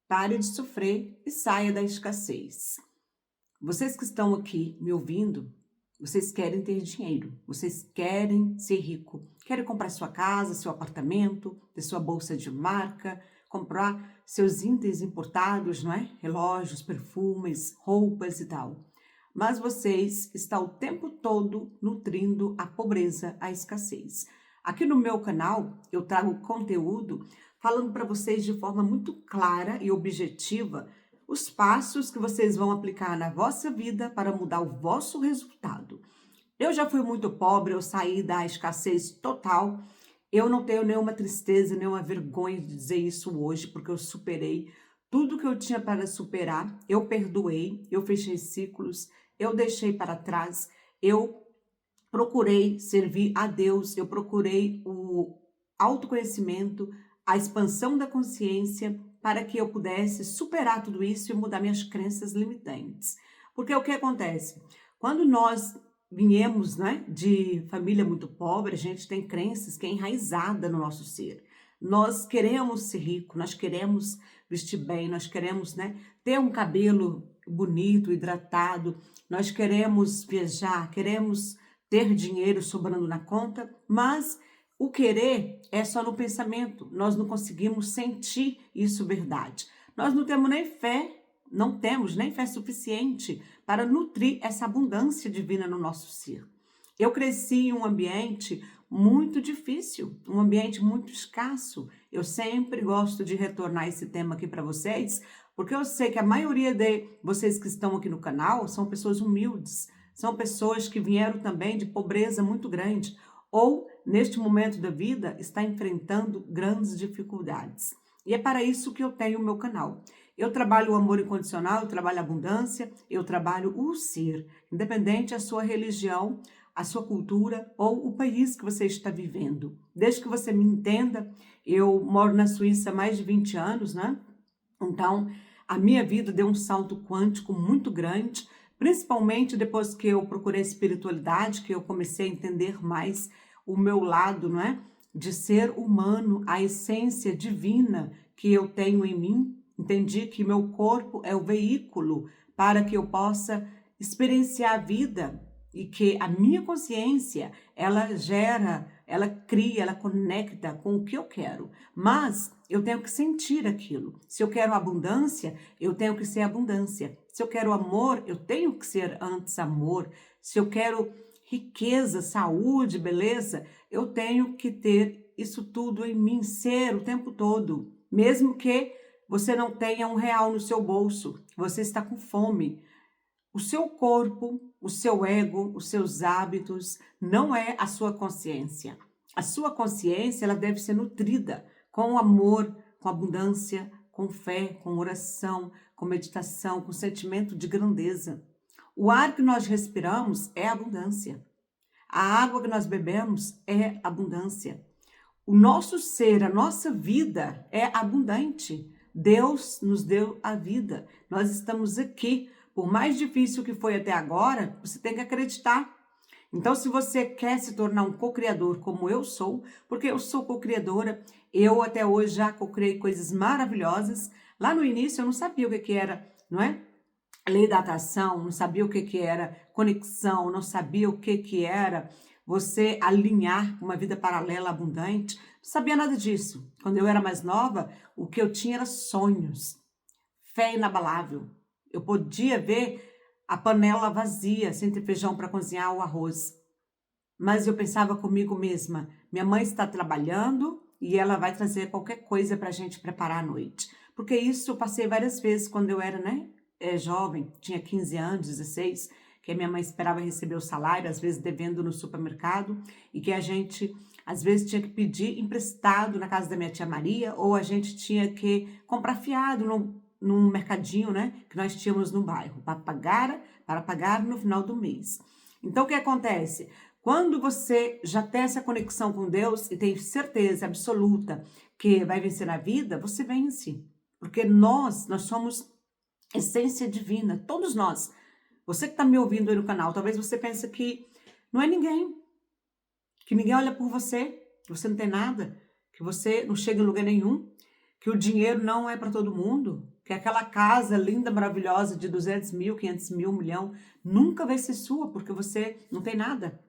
Pare de sofrer e saia da escassez. Vocês que estão aqui me ouvindo, vocês querem ter dinheiro, vocês querem ser rico, querem comprar sua casa, seu apartamento, ter sua bolsa de marca, comprar seus itens importados, não é? Relógios, perfumes, roupas e tal. Mas vocês estão o tempo todo nutrindo a pobreza, a escassez. Aqui no meu canal, eu trago conteúdo falando para vocês de forma muito clara e objetiva os passos que vocês vão aplicar na vossa vida para mudar o vosso resultado. Eu já fui muito pobre, eu saí da escassez total. Eu não tenho nenhuma tristeza, nenhuma vergonha de dizer isso hoje, porque eu superei tudo que eu tinha para superar. Eu perdoei, eu fechei ciclos, eu deixei para trás, eu procurei servir a Deus, eu procurei o autoconhecimento, a expansão da consciência para que eu pudesse superar tudo isso e mudar minhas crenças limitantes. Porque o que acontece? Quando nós viemos, né, de família muito pobre, a gente tem crenças que é enraizada no nosso ser. Nós queremos ser rico, nós queremos vestir bem, nós queremos, né, ter um cabelo bonito, hidratado, nós queremos viajar, queremos ter dinheiro sobrando na conta, mas o querer é só no pensamento. Nós não conseguimos sentir isso verdade. Nós não temos nem fé, não temos nem fé suficiente para nutrir essa abundância divina no nosso ser. Eu cresci em um ambiente muito difícil, um ambiente muito escasso. Eu sempre gosto de retornar esse tema aqui para vocês, porque eu sei que a maioria de vocês que estão aqui no canal são pessoas humildes, são pessoas que vieram também de pobreza muito grande, ou neste momento da vida está enfrentando grandes dificuldades. E é para isso que eu tenho o meu canal. Eu trabalho o amor incondicional, eu trabalho a abundância, eu trabalho o ser, independente da sua religião, a sua cultura ou o país que você está vivendo. Desde que você me entenda, eu moro na Suíça há mais de 20 anos, né? Então, a minha vida deu um salto quântico muito grande, principalmente depois que eu procurei a espiritualidade, que eu comecei a entender mais o meu lado, não é? De ser humano, a essência divina que eu tenho em mim. Entendi que meu corpo é o veículo para que eu possa experienciar a vida e que a minha consciência, ela gera, ela cria, ela conecta com o que eu quero. Mas eu tenho que sentir aquilo. Se eu quero abundância, eu tenho que ser abundância. Se eu quero amor, eu tenho que ser antes amor. Se eu quero riqueza, saúde, beleza, eu tenho que ter isso tudo em mim, ser o tempo todo. Mesmo que você não tenha R$ 1 no seu bolso, você está com fome. O seu corpo, o seu ego, os seus hábitos, não é a sua consciência. A sua consciência, ela deve ser nutrida com amor, com abundância, com fé, com oração, com meditação, com sentimento de grandeza. O ar que nós respiramos é abundância. A água que nós bebemos é abundância. O nosso ser, a nossa vida é abundante. Deus nos deu a vida. Nós estamos aqui. Por mais difícil que foi até agora, você tem que acreditar. Então, se você quer se tornar um co-criador como eu sou, porque eu sou co-criadora, eu até hoje já co-criei coisas maravilhosas. Lá no início eu não sabia o que era, não é? Lei da atração, não sabia o que era conexão, não sabia o que era você alinhar com uma vida paralela abundante. Não sabia nada disso. Quando eu era mais nova, o que eu tinha era sonhos, fé inabalável. Eu podia ver a panela vazia, sem ter feijão para cozinhar o arroz. Mas eu pensava comigo mesma, minha mãe está trabalhando e ela vai trazer qualquer coisa para a gente preparar à noite. Porque isso eu passei várias vezes quando eu era, jovem, tinha 15 anos, 16, que a minha mãe esperava receber o salário, às vezes devendo no supermercado, e que a gente, às vezes, tinha que pedir emprestado na casa da minha tia Maria, ou a gente tinha que comprar fiado num mercadinho, né, que nós tínhamos no bairro, para pagar no final do mês. Então, o que acontece? Quando você já tem essa conexão com Deus e tem certeza absoluta que vai vencer na vida, você vence. Porque nós somos essência divina, todos nós. Você que está me ouvindo aí no canal, talvez você pense que não é ninguém, que ninguém olha por você, que você não tem nada, que você não chega em lugar nenhum, que o dinheiro não é para todo mundo, que aquela casa linda, maravilhosa de 200 mil, 500 mil, 1 milhão, nunca vai ser sua, porque você não tem nada.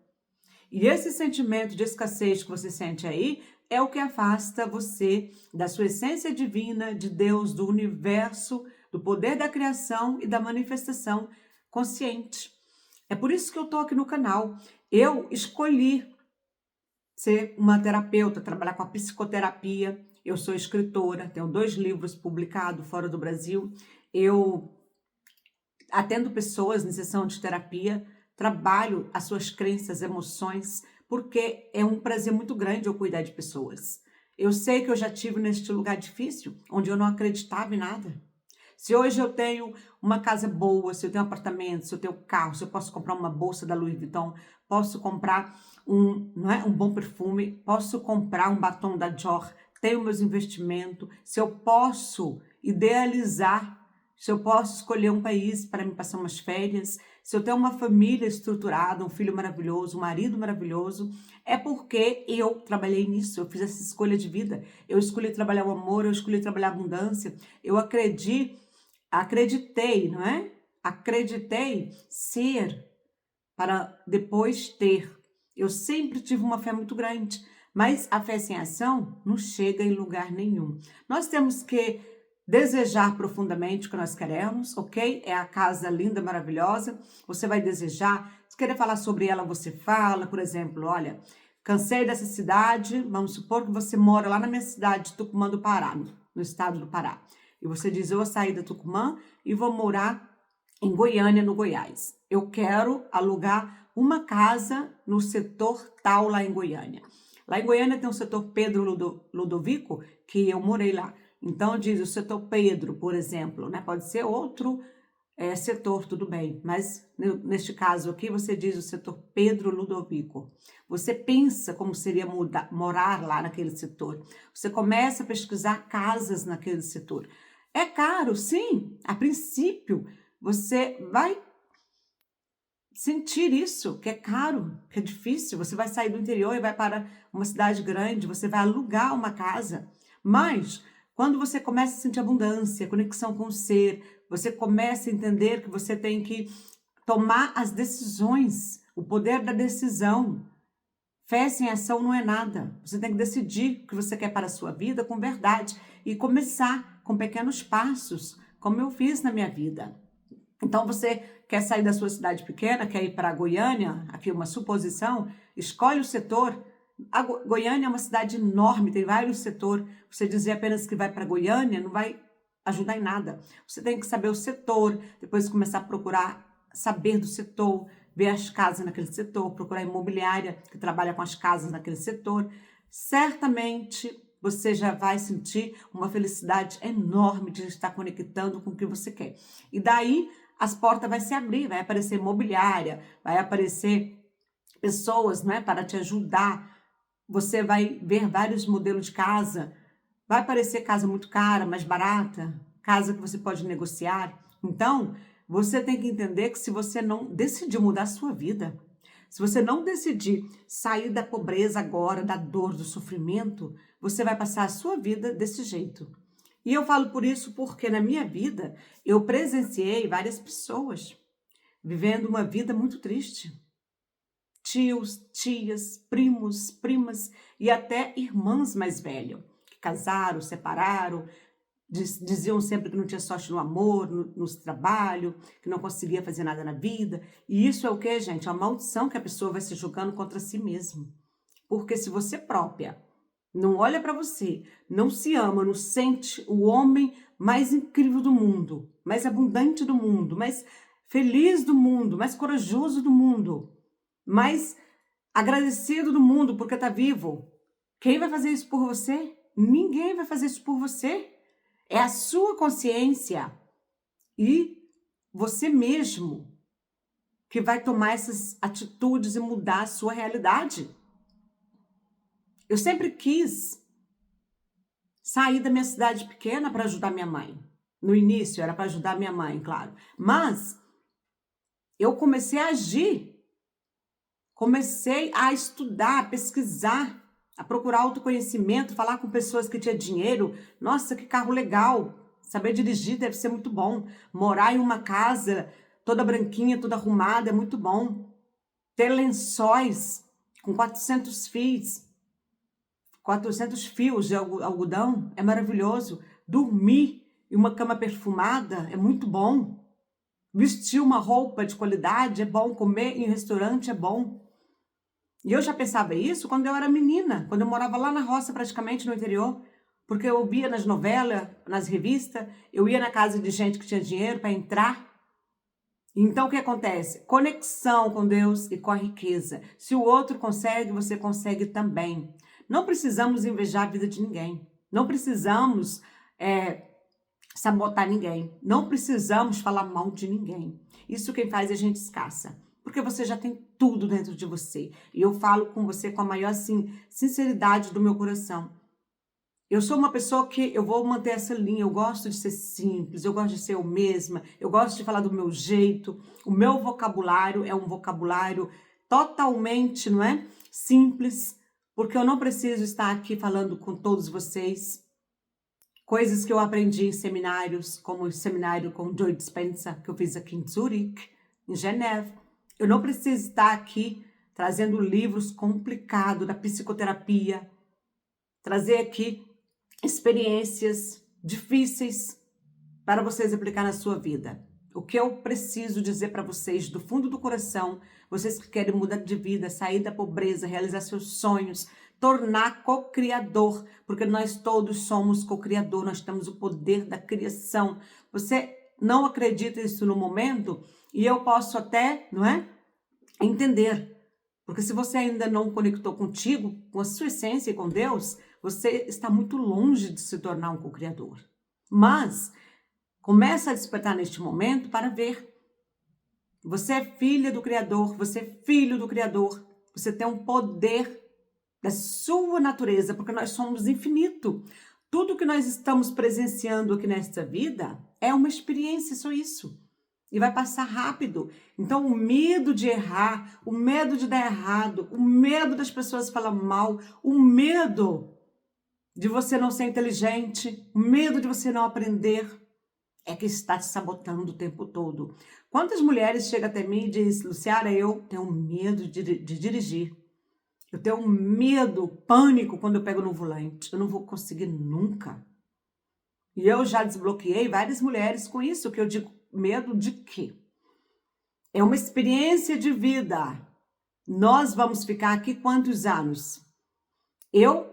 E esse sentimento de escassez que você sente aí é o que afasta você da sua essência divina, de Deus, do universo, do poder da criação e da manifestação consciente. É por isso que eu estou aqui no canal. Eu escolhi ser uma terapeuta, trabalhar com a psicoterapia. Eu sou escritora, tenho 2 livros publicados fora do Brasil. Eu atendo pessoas em sessão de terapia, trabalho as suas crenças, emoções, porque é um prazer muito grande eu cuidar de pessoas. Eu sei que eu já tive neste lugar difícil, onde eu não acreditava em nada. Se hoje eu tenho uma casa boa, se eu tenho um apartamento, se eu tenho carro, se eu posso comprar uma bolsa da Louis Vuitton, posso comprar um bom perfume, posso comprar um batom da Dior, tenho meus investimentos, se eu posso idealizar, se eu posso escolher um país para me passar umas férias, se eu tenho uma família estruturada, um filho maravilhoso, um marido maravilhoso, é porque eu trabalhei nisso, eu fiz essa escolha de vida. Eu escolhi trabalhar o amor, eu escolhi trabalhar a abundância, eu acreditei, não é? Acreditei ser para depois ter. Eu sempre tive uma fé muito grande, mas a fé sem ação não chega em lugar nenhum. Nós temos que desejar profundamente o que nós queremos, ok? É a casa linda, maravilhosa, você vai desejar. Se querer falar sobre ela, você fala, por exemplo, olha, cansei dessa cidade, vamos supor que você mora lá na minha cidade, Tucumã do Pará, no estado do Pará. E você diz, eu vou sair da Tucumã e vou morar em Goiânia, no Goiás. Eu quero alugar uma casa no setor tal lá em Goiânia. Lá em Goiânia tem o setor Pedro Ludovico, que eu morei lá. Então diz o setor Pedro, por exemplo, né? Pode ser outro setor, tudo bem. Mas neste caso aqui você diz o setor Pedro Ludovico. Você pensa como seria morar lá naquele setor. Você começa a pesquisar casas naquele setor. É caro, sim, a princípio. Você vai sentir isso, que é caro, que é difícil. Você vai sair do interior e vai para uma cidade grande, você vai alugar uma casa. Mas, quando você começa a sentir abundância, conexão com o ser, você começa a entender que você tem que tomar as decisões, o poder da decisão. Fé sem ação não é nada. Você tem que decidir o que você quer para a sua vida com verdade e começar com pequenos passos, como eu fiz na minha vida. Então, você quer sair da sua cidade pequena, quer ir para Goiânia, aqui uma suposição, escolhe o setor. A Goiânia é uma cidade enorme, tem vários setores. Você dizer apenas que vai para Goiânia não vai ajudar em nada. Você tem que saber o setor, depois começar a procurar saber do setor, ver as casas naquele setor, procurar imobiliária que trabalha com as casas naquele setor. Certamente você já vai sentir uma felicidade enorme de estar conectando com o que você quer. E daí as portas vão se abrir, vai aparecer imobiliária, vai aparecer pessoas, não é, para te ajudar. Você vai ver vários modelos de casa. Vai aparecer casa muito cara, mais barata, casa que você pode negociar. Então, você tem que entender que se você não decidir mudar a sua vida, se você não decidir sair da pobreza agora, da dor, do sofrimento, você vai passar a sua vida desse jeito. E eu falo por isso porque na minha vida eu presenciei várias pessoas vivendo uma vida muito triste. Tios, tias, primos, primas e até irmãs mais velhas, que casaram, separaram, diziam sempre que não tinha sorte no amor, no trabalho, que não conseguia fazer nada na vida. E isso é o que, gente? É uma maldição que a pessoa vai se julgando contra si mesma. Porque se você própria não olha para você, não se ama, não sente o homem mais incrível do mundo, mais abundante do mundo, mais feliz do mundo, mais corajoso do mundo, mais agradecido do mundo porque está vivo, quem vai fazer isso por você? Ninguém vai fazer isso por você. É a sua consciência e você mesmo que vai tomar essas atitudes e mudar a sua realidade. Eu sempre quis sair da minha cidade pequena para ajudar minha mãe. No início era para ajudar minha mãe, claro. Mas eu comecei a agir. Comecei a estudar, a pesquisar a procurar autoconhecimento, falar com pessoas que tinham dinheiro. Nossa, que carro legal! Saber dirigir deve ser muito bom. Morar em uma casa toda branquinha, toda arrumada é muito bom. Ter lençóis com 400 fios de algodão é maravilhoso. Dormir em uma cama perfumada é muito bom. Vestir uma roupa de qualidade é bom. Comer em restaurante é bom. E eu já pensava isso quando eu era menina, quando eu morava lá na roça, praticamente no interior, porque eu via nas novelas, nas revistas, eu ia na casa de gente que tinha dinheiro para entrar. Então, o que acontece? Conexão com Deus e com a riqueza. Se o outro consegue, você consegue também. Não precisamos invejar a vida de ninguém. Não precisamos sabotar ninguém. Não precisamos falar mal de ninguém. Isso quem faz é a gente escassa. Porque você já tem tudo dentro de você. E eu falo com você com a maior sinceridade do meu coração. Eu sou uma pessoa que eu vou manter essa linha, eu gosto de ser simples, eu gosto de ser eu mesma, eu gosto de falar do meu jeito. O meu vocabulário é um vocabulário totalmente, não é? Simples, porque eu não preciso estar aqui falando com todos vocês coisas que eu aprendi em seminários, como o seminário com Joe Dispenza, que eu fiz aqui em Zurique, em Geneve. Eu não preciso estar aqui trazendo livros complicados da psicoterapia, trazer aqui experiências difíceis para vocês aplicar na sua vida. O que eu preciso dizer para vocês do fundo do coração, vocês que querem mudar de vida, sair da pobreza, realizar seus sonhos, tornar co-criador, porque nós todos somos co-criador, nós temos o poder da criação. Você não acredita nisso no momento e eu posso até, não é, entender. Porque se você ainda não conectou contigo, com a sua essência e com Deus, você está muito longe de se tornar um co-criador. Mas começa a despertar neste momento para ver. Você é filha do Criador, você é filho do Criador. Você tem um poder da sua natureza, porque nós somos infinito. Tudo que nós estamos presenciando aqui nesta vida é uma experiência, só isso. E vai passar rápido. Então, o medo de errar, o medo de dar errado, o medo das pessoas falar mal, o medo de você não ser inteligente, o medo de você não aprender, é que está te sabotando o tempo todo. Quantas mulheres chegam até mim e dizem, Luciara, eu tenho medo de dirigir. Eu tenho medo, pânico quando eu pego no volante. Eu não vou conseguir nunca. E eu já desbloqueei várias mulheres com isso, que eu digo, medo de quê? É uma experiência de vida. Nós vamos ficar aqui quantos anos? Eu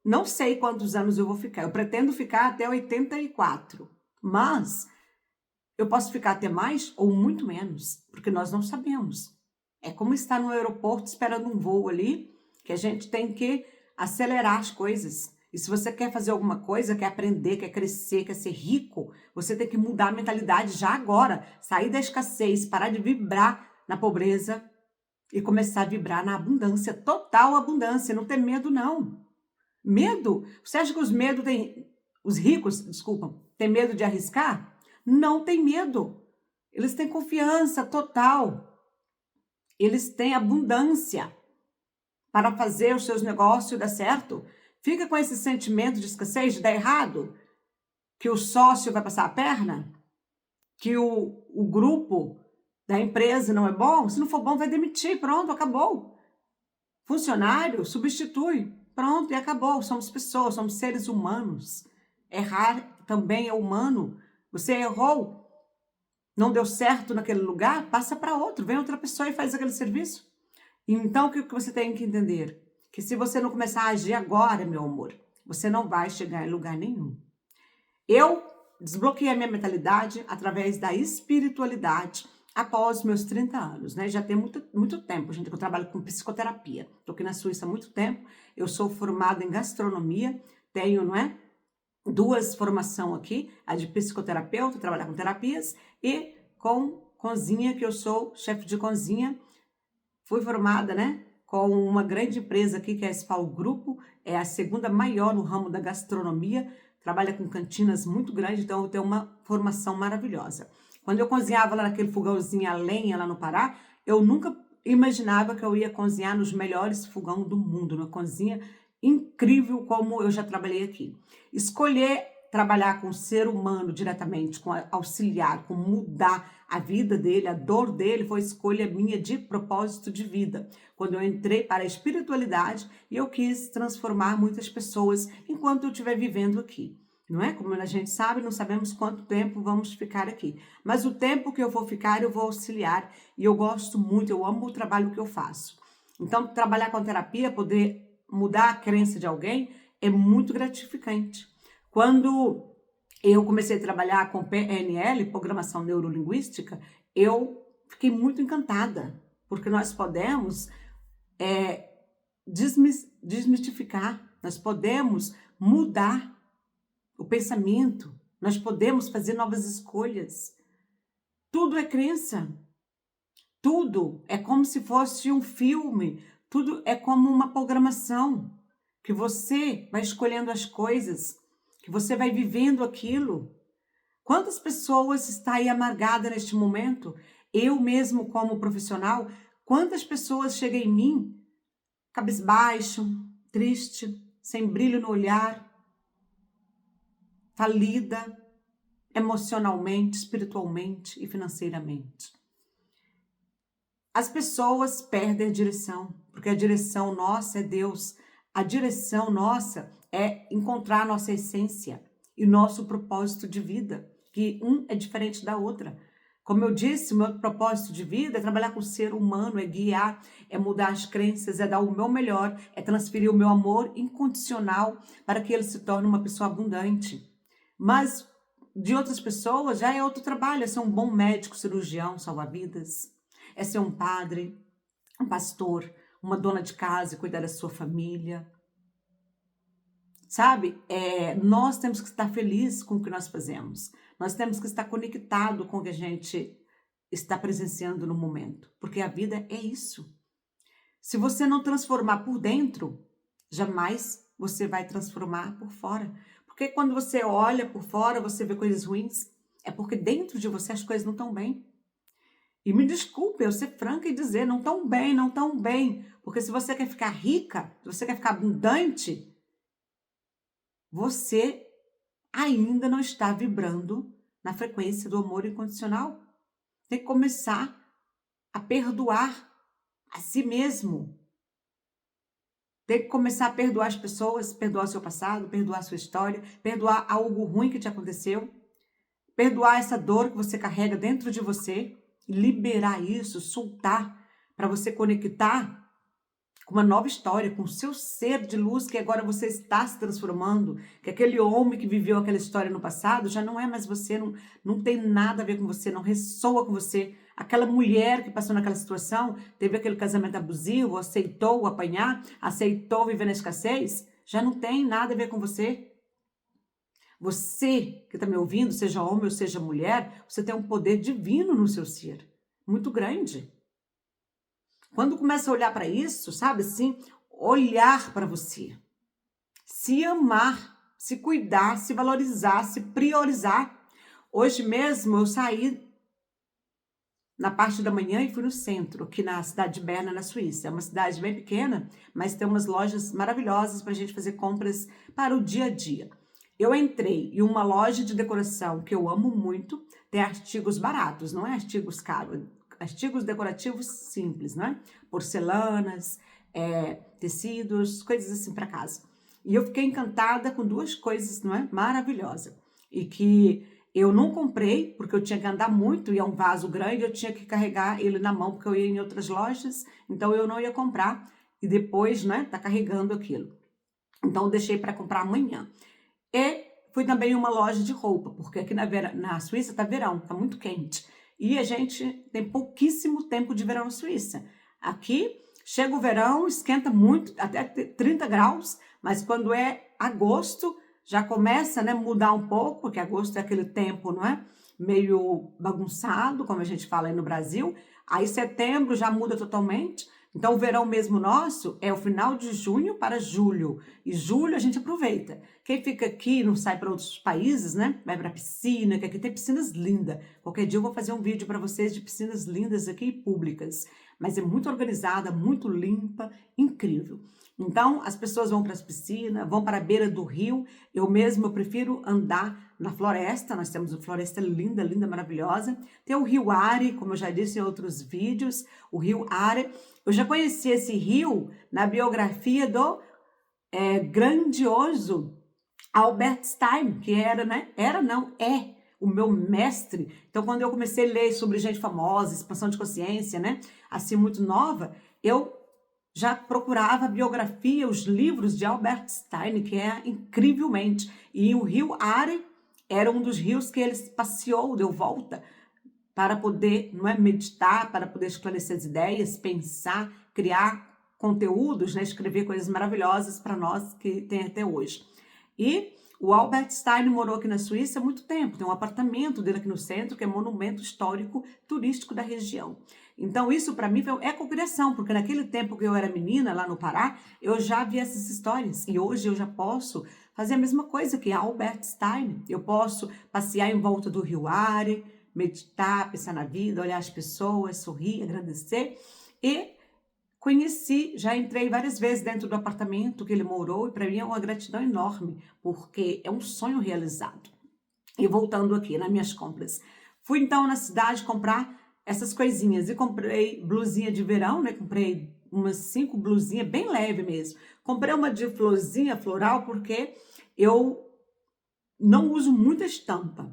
não sei quantos anos eu vou ficar. Eu pretendo ficar até 84. Mas eu posso ficar até mais ou muito menos, porque nós não sabemos. É como estar no aeroporto esperando um voo ali, que a gente tem que acelerar as coisas. E se você quer fazer alguma coisa, quer aprender, quer crescer, quer ser rico, você tem que mudar a mentalidade já agora. Sair da escassez, parar de vibrar na pobreza e começar a vibrar na abundância, total abundância. Não ter medo, não. Medo? Você acha que os ricos, desculpa, têm medo de arriscar? Não tem medo. Eles têm confiança total. Eles têm abundância para fazer os seus negócios dar certo. Fica com esse sentimento de escassez, de dar errado, que o sócio vai passar a perna, que o grupo da empresa não é bom. Se não for bom, vai demitir. Pronto, acabou. Funcionário, substitui. Pronto, e acabou. Somos pessoas, somos seres humanos. Errar também é humano. Você errou, não deu certo naquele lugar, passa para outro. Vem outra pessoa e faz aquele serviço. Então, o que você tem que entender? Que se você não começar a agir agora, meu amor, você não vai chegar em lugar nenhum. Eu desbloqueei a minha mentalidade através da espiritualidade após meus 30 anos, né? Já tem muito tempo, gente, que eu trabalho com psicoterapia. Estou aqui na Suíça há muito tempo. Eu sou formada em gastronomia, tenho, não é? 2 formações aqui, a de psicoterapeuta, trabalhar com terapias, e com cozinha, que eu sou chefe de cozinha. Fui formada, né, com uma grande empresa aqui, que é a SPAL Grupo, é a segunda maior no ramo da gastronomia, trabalha com cantinas muito grandes, então eu tenho uma formação maravilhosa. Quando eu cozinhava lá naquele fogãozinho a lenha lá no Pará, eu nunca imaginava que eu ia cozinhar nos melhores fogão do mundo, na cozinha incrível como eu já trabalhei aqui. Escolher trabalhar com o ser humano diretamente, com auxiliar, com mudar a vida dele, a dor dele, foi escolha minha de propósito de vida. Quando eu entrei para a espiritualidade e eu quis transformar muitas pessoas enquanto eu estiver vivendo aqui. Não é? Como a gente sabe, não sabemos quanto tempo vamos ficar aqui. Mas o tempo que eu vou ficar, eu vou auxiliar. E eu gosto muito, eu amo o trabalho que eu faço. Então, trabalhar com a terapia, poder mudar a crença de alguém, é muito gratificante. Quando eu comecei a trabalhar com PNL, Programação Neurolinguística, eu fiquei muito encantada, porque nós podemos desmistificar, nós podemos mudar o pensamento, nós podemos fazer novas escolhas. Tudo é crença, tudo é como se fosse um filme, tudo é como uma programação, que você vai escolhendo as coisas, que você vai vivendo aquilo. Quantas pessoas estão aí amargadas neste momento? Eu mesmo como profissional, quantas pessoas chegam em mim cabisbaixo, triste, sem brilho no olhar, falida emocionalmente, espiritualmente e financeiramente. As pessoas perdem a direção, porque a direção nossa é Deus. A direção nossa é encontrar a nossa essência e nosso propósito de vida, que um é diferente da outra. Como eu disse, o meu propósito de vida é trabalhar com o ser humano, é guiar, é mudar as crenças, é dar o meu melhor, é transferir o meu amor incondicional para que ele se torne uma pessoa abundante. Mas de outras pessoas já é outro trabalho, é ser um bom médico, cirurgião, salva-vidas, é ser um padre, um pastor, uma dona de casa e cuidar da sua família. Sabe, nós temos que estar felizes com o que nós fazemos. Nós temos que estar conectado com o que a gente está presenciando no momento. Porque a vida é isso. Se você não transformar por dentro, jamais você vai transformar por fora. Porque quando você olha por fora, você vê coisas ruins, é porque dentro de você as coisas não estão bem. E me desculpe eu ser franca e dizer, não estão bem, não estão bem. Porque se você quer ficar rica, se você quer ficar abundante, você ainda não está vibrando na frequência do amor incondicional. Tem que começar a perdoar a si mesmo. Tem que começar a perdoar as pessoas, perdoar o seu passado, perdoar a sua história, perdoar algo ruim que te aconteceu, perdoar essa dor que você carrega dentro de você, liberar isso, soltar, para você conectar com uma nova história, com o seu ser de luz que agora você está se transformando, que aquele homem que viveu aquela história no passado já não é mais você, não tem nada a ver com você, não ressoa com você. Aquela mulher que passou naquela situação, teve aquele casamento abusivo, aceitou apanhar, aceitou viver na escassez, já não tem nada a ver com você. Você que está me ouvindo, seja homem ou seja mulher, você tem um poder divino no seu ser, muito grande. Quando começa a olhar para isso, sabe assim, olhar para você, se amar, se cuidar, se valorizar, se priorizar. Hoje mesmo eu saí na parte da manhã e fui no centro, aqui na cidade de Berna, na Suíça. É uma cidade bem pequena, mas tem umas lojas maravilhosas para a gente fazer compras para o dia a dia. Eu entrei em uma loja de decoração que eu amo muito, tem artigos baratos, não é artigos caros, artigos decorativos simples, né? Porcelanas, tecidos, coisas assim para casa. E eu fiquei encantada com duas coisas, não é? Maravilhosas. E que eu não comprei, porque eu tinha que andar muito, e é um vaso grande, eu tinha que carregar ele na mão, porque eu ia em outras lojas, então eu não ia comprar, e depois, né, tá carregando aquilo. Então eu deixei para comprar amanhã. E fui também em uma loja de roupa, porque aqui na Suíça tá verão, tá muito quente. E a gente tem pouquíssimo tempo de verão na Suíça. Aqui, chega o verão, esquenta muito, até 30 graus, mas quando é agosto, já começa a mudar um pouco, porque agosto é aquele tempo, não é? Meio bagunçado, como a gente fala aí no Brasil. Aí setembro já muda totalmente. Então, o verão mesmo nosso é o final de junho para julho. E julho a gente aproveita. Quem fica aqui não sai para outros países, né? Vai para piscina, que aqui tem piscinas lindas. Qualquer dia eu vou fazer um vídeo para vocês de piscinas lindas aqui, públicas. Mas é muito organizada, muito limpa, incrível. Então, as pessoas vão para as piscinas, vão para a beira do rio. Eu prefiro andar na floresta. Nós temos uma floresta linda, linda, maravilhosa. Tem o Rio Are, como eu já disse em outros vídeos, o Rio Are. Eu já conheci esse rio na biografia do grandioso Albert Einstein, que era, né? Era não, é o meu mestre. Então, quando eu comecei a ler sobre gente famosa, expansão de consciência, né? Assim, muito nova, eu já procurava a biografia, os livros de Albert Einstein, que é incrivelmente. E o rio Are era um dos rios que ele passeou, deu volta, para poder, não é, meditar, para poder esclarecer as ideias, pensar, criar conteúdos, né, escrever coisas maravilhosas para nós que tem até hoje. E o Albert Einstein morou aqui na Suíça há muito tempo, tem um apartamento dele aqui no centro, que é monumento histórico turístico da região. Então isso para mim é cocriação, porque naquele tempo que eu era menina lá no Pará, eu já vi essas histórias e hoje eu já posso fazer a mesma coisa que Albert Einstein. Eu posso passear em volta do Rio Are, meditar, pensar na vida, olhar as pessoas, sorrir, agradecer. E já entrei várias vezes dentro do apartamento que ele morou e para mim é uma gratidão enorme, porque é um sonho realizado. E voltando aqui nas minhas compras, fui então na cidade comprar essas coisinhas e comprei blusinha de verão, né? Comprei umas 5 blusinhas bem leve mesmo. Comprei uma de florzinha floral porque eu não uso muita estampa.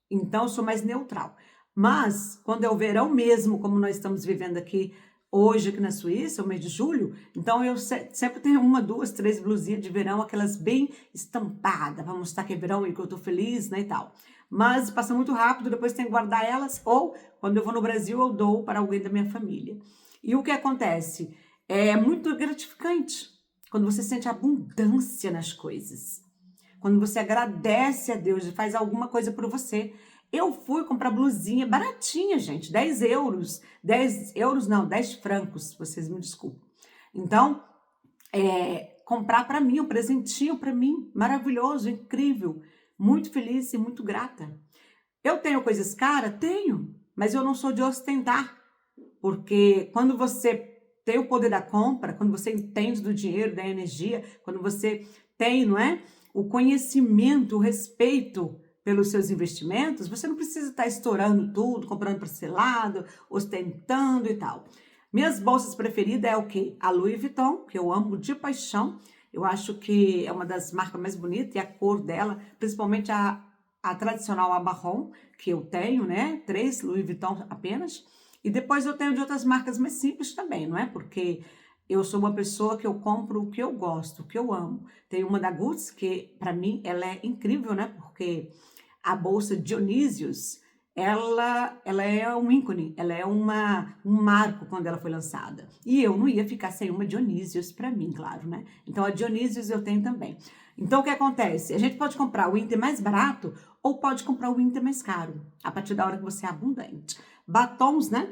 Então, eu sou mais neutral. Mas, quando é o verão mesmo, como nós estamos vivendo aqui hoje, aqui na Suíça, o mês de julho, então eu sempre tenho 1, 2, 3 blusinhas de verão, aquelas bem estampadas, para mostrar que é verão e que eu tô feliz, né, e tal. Mas passa muito rápido, depois tem que guardar elas, ou quando eu vou no Brasil, eu dou para alguém da minha família. E o que acontece? É muito gratificante quando você sente abundância nas coisas. Quando você agradece a Deus e faz alguma coisa por você. Eu fui comprar blusinha baratinha, gente, 10 euros. 10 euros não, 10 francos, vocês me desculpem. Então, comprar para mim, um presentinho para mim, maravilhoso, incrível. Muito feliz e muito grata. Eu tenho coisas caras? Tenho, mas eu não sou de ostentar. Porque quando você tem o poder da compra, quando você entende do dinheiro, da energia, quando você tem, não é, o conhecimento, o respeito pelos seus investimentos, você não precisa estar estourando tudo, comprando parcelado, ostentando e tal. Minhas bolsas preferidas é o quê? A Louis Vuitton, que eu amo de paixão. Eu acho que é uma das marcas mais bonitas e a cor dela, principalmente a tradicional, a marrom, que eu tenho, né? 3 Louis Vuitton apenas. E depois eu tenho de outras marcas mais simples também, não é? Porque eu sou uma pessoa que eu compro o que eu gosto, o que eu amo. Tem uma da Gucci que, para mim, ela é incrível, né? Porque a bolsa Dionísios, ela é um ícone, ela é um marco quando ela foi lançada. E eu não ia ficar sem uma Dionísios para mim, claro, né? Então a Dionísios eu tenho também. Então o que acontece? A gente pode comprar o item mais barato ou pode comprar o item mais caro, a partir da hora que você é abundante. Batons, né?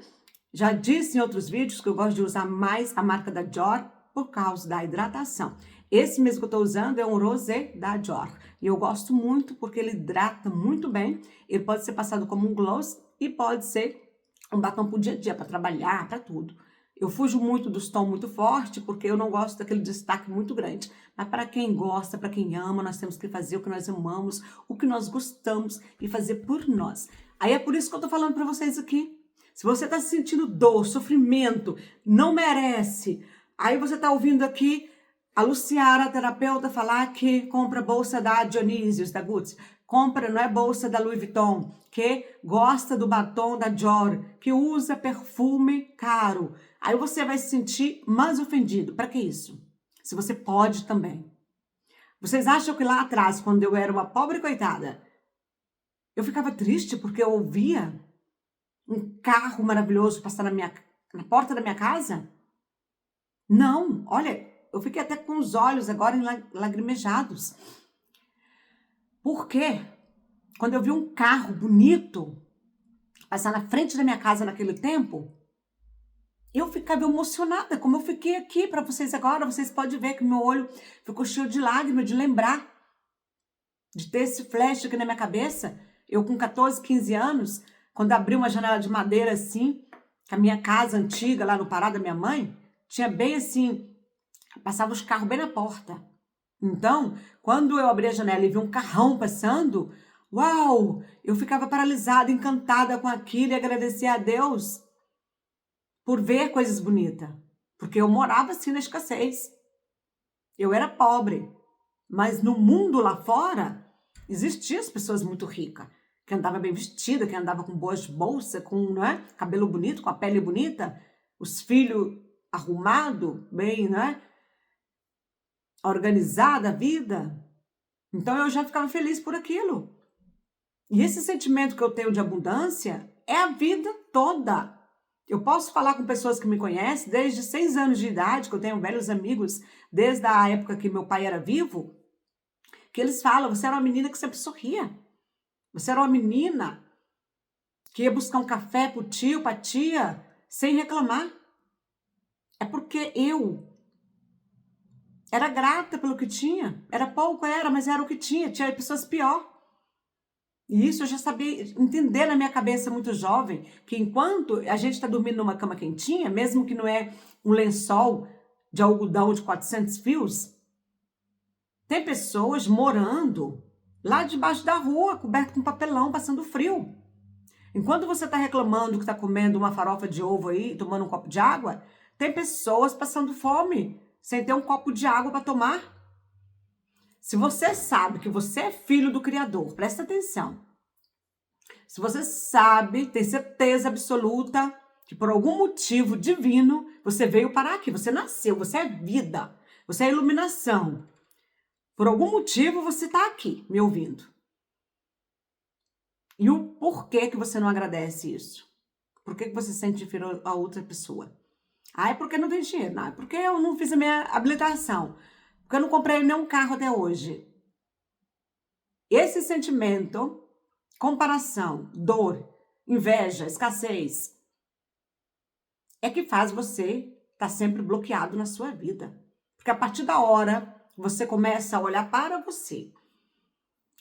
Já disse em outros vídeos que eu gosto de usar mais a marca da Dior por causa da hidratação. Esse mesmo que eu estou usando é um rosé da Dior. E eu gosto muito porque ele hidrata muito bem. Ele pode ser passado como um gloss e pode ser um batom para o dia a dia, para trabalhar, para tudo. Eu fujo muito dos tons muito fortes porque eu não gosto daquele destaque muito grande. Mas para quem gosta, para quem ama, nós temos que fazer o que nós amamos, o que nós gostamos e fazer por nós. Aí é por isso que eu tô falando para vocês aqui. Se você tá sentindo dor, sofrimento, não merece, aí você tá ouvindo aqui a Luciara, a terapeuta, falar que compra bolsa da Dionísios, da Gucci. Compra, não é bolsa da Louis Vuitton, que gosta do batom da Dior, que usa perfume caro. Aí você vai se sentir mais ofendido. Para que isso? Se você pode também. Vocês acham que lá atrás, quando eu era uma pobre coitada, eu ficava triste porque eu ouvia um carro maravilhoso passar na porta da minha casa? Não, olha, eu fiquei até com os olhos agora lagrimejados. Por quê? Quando eu vi um carro bonito passar na frente da minha casa naquele tempo, Eu ficava emocionada, como eu fiquei aqui para vocês agora. Vocês podem ver que meu olho ficou cheio de lágrimas, de lembrar, de ter esse flash aqui na minha cabeça. Eu com 14, 15 anos, quando abri uma janela de madeira assim, que a minha casa antiga lá no Pará da minha mãe, tinha bem assim, passava os carros bem na porta. Então, quando eu abri a janela e vi um carrão passando, uau! Eu ficava paralisada, encantada com aquilo e agradecia a Deus por ver coisas bonitas. Porque eu morava assim na escassez. Eu era pobre. Mas no mundo lá fora, existiam as pessoas muito ricas, que andava bem vestida, que andava com boas bolsas, com, não é, cabelo bonito, com a pele bonita, os filhos arrumados, bem, né, organizada a vida. Então eu já ficava feliz por aquilo. E esse sentimento que eu tenho de abundância é a vida toda. Eu posso falar com pessoas que me conhecem desde 6 anos de idade, que eu tenho velhos amigos desde a época que meu pai era vivo, que eles falam: você era uma menina que sempre sorria. Você era uma menina que ia buscar um café pro tio, pra tia, sem reclamar. É porque eu era grata pelo que tinha. Era pouco, era, mas era o que tinha. Tinha pessoas pior. E isso eu já sabia entender na minha cabeça muito jovem, que enquanto a gente está dormindo numa cama quentinha, mesmo que não é um lençol de algodão de 400 fios, tem pessoas morando lá debaixo da rua, coberto com papelão, passando frio. Enquanto você está reclamando que está comendo uma farofa de ovo aí, tomando um copo de água, tem pessoas passando fome, sem ter um copo de água para tomar. Se você sabe que você é filho do Criador, presta atenção. Se você sabe, tem certeza absoluta que por algum motivo divino você veio parar aqui, você nasceu, você é vida, você é iluminação. Por algum motivo você está aqui me ouvindo. E o porquê que você não agradece isso? Por que você se sente inferior a outra pessoa? Ah, é porque não tem dinheiro. Não, é porque eu não fiz a minha habilitação. Porque eu não comprei nenhum carro até hoje. Esse sentimento, comparação, dor, inveja, escassez, é que faz você estar sempre bloqueado na sua vida. Porque a partir da hora que você começa a olhar para você,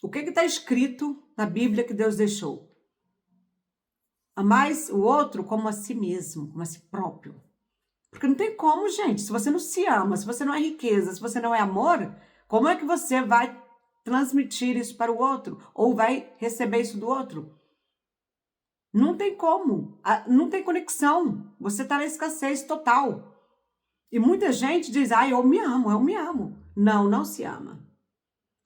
o que está escrito na Bíblia que Deus deixou? Amais o outro como a si mesmo, como a si próprio. Porque não tem como, gente. Se você não se ama, se você não é riqueza, se você não é amor, como é que você vai transmitir isso para o outro? Ou vai receber isso do outro? Não tem como. Não tem conexão. Você está na escassez total. E muita gente diz: ah, eu me amo, eu me amo. Não, não se ama.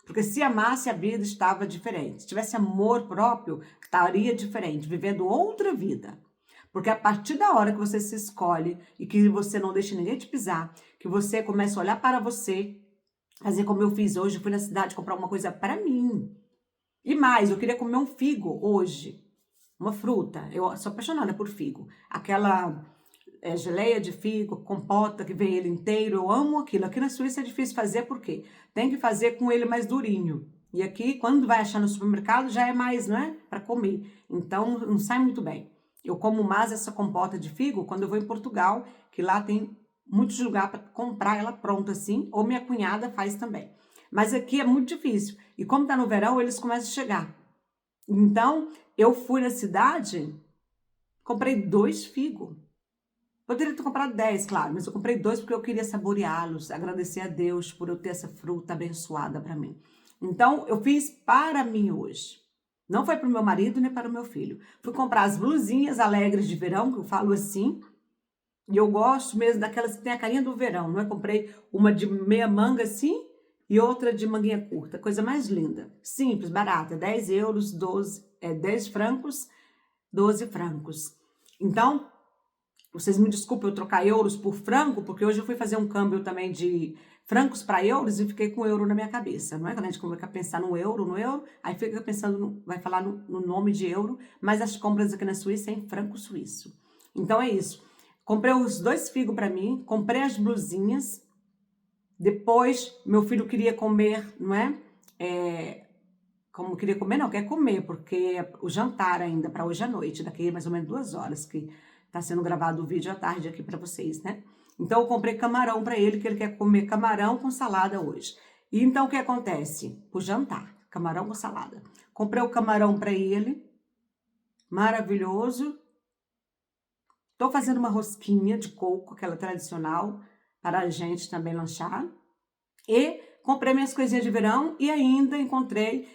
Porque se amasse, a vida estava diferente. Se tivesse amor próprio, estaria diferente, vivendo outra vida. Porque a partir da hora que você se escolhe e que você não deixa ninguém te pisar, que você começa a olhar para você, fazer como eu fiz hoje, eu fui na cidade comprar uma coisa para mim. E mais, eu queria comer um figo hoje, uma fruta. Eu sou apaixonada por figo. Aquela geleia de figo, compota que vem ele inteiro, eu amo aquilo. Aqui na Suíça é difícil fazer, por quê? Tem que fazer com ele mais durinho. E aqui, quando vai achar no supermercado, já é mais, não é? Para comer. Então, não sai muito bem. Eu como mais essa compota de figo quando eu vou em Portugal, que lá tem muitos lugares para comprar ela pronta assim, ou minha cunhada faz também. Mas aqui é muito difícil. E como tá no verão, eles começam a chegar. Então, eu fui na cidade, comprei 2 figos. Poderia ter comprado 10, claro, mas eu comprei 2 porque eu queria saboreá-los, agradecer a Deus por eu ter essa fruta abençoada para mim. Então, eu fiz para mim hoje. Não foi para o meu marido nem para o meu filho. Fui comprar as blusinhas alegres de verão, que eu falo assim, e eu gosto mesmo daquelas que tem a carinha do verão, não é? Comprei uma de meia manga assim e outra de manguinha curta, coisa mais linda. Simples, barata, 10 euros, 10 francos, 12 francos. Então, vocês me desculpem eu trocar euros por franco, porque hoje eu fui fazer um câmbio também de francos para euros e fiquei com euro na minha cabeça. Não é quando a gente começa a pensar no euro, aí fica pensando, vai falar no nome de euro, mas as compras aqui na Suíça é em franco suíço. Então é isso. Comprei os 2 figos para mim, comprei as blusinhas, depois meu filho queria comer, não é? Como queria comer, não, quer comer, porque é o jantar ainda para hoje à noite, daqui mais ou menos 2 horas, que Tá sendo gravado o vídeo à tarde aqui para vocês, né? Então eu comprei camarão para ele, que ele quer comer camarão com salada hoje. E então o que acontece? O jantar, camarão com salada. Comprei o camarão para ele, maravilhoso. Tô fazendo uma rosquinha de coco, aquela tradicional, para a gente também lanchar. E comprei minhas coisinhas de verão e ainda encontrei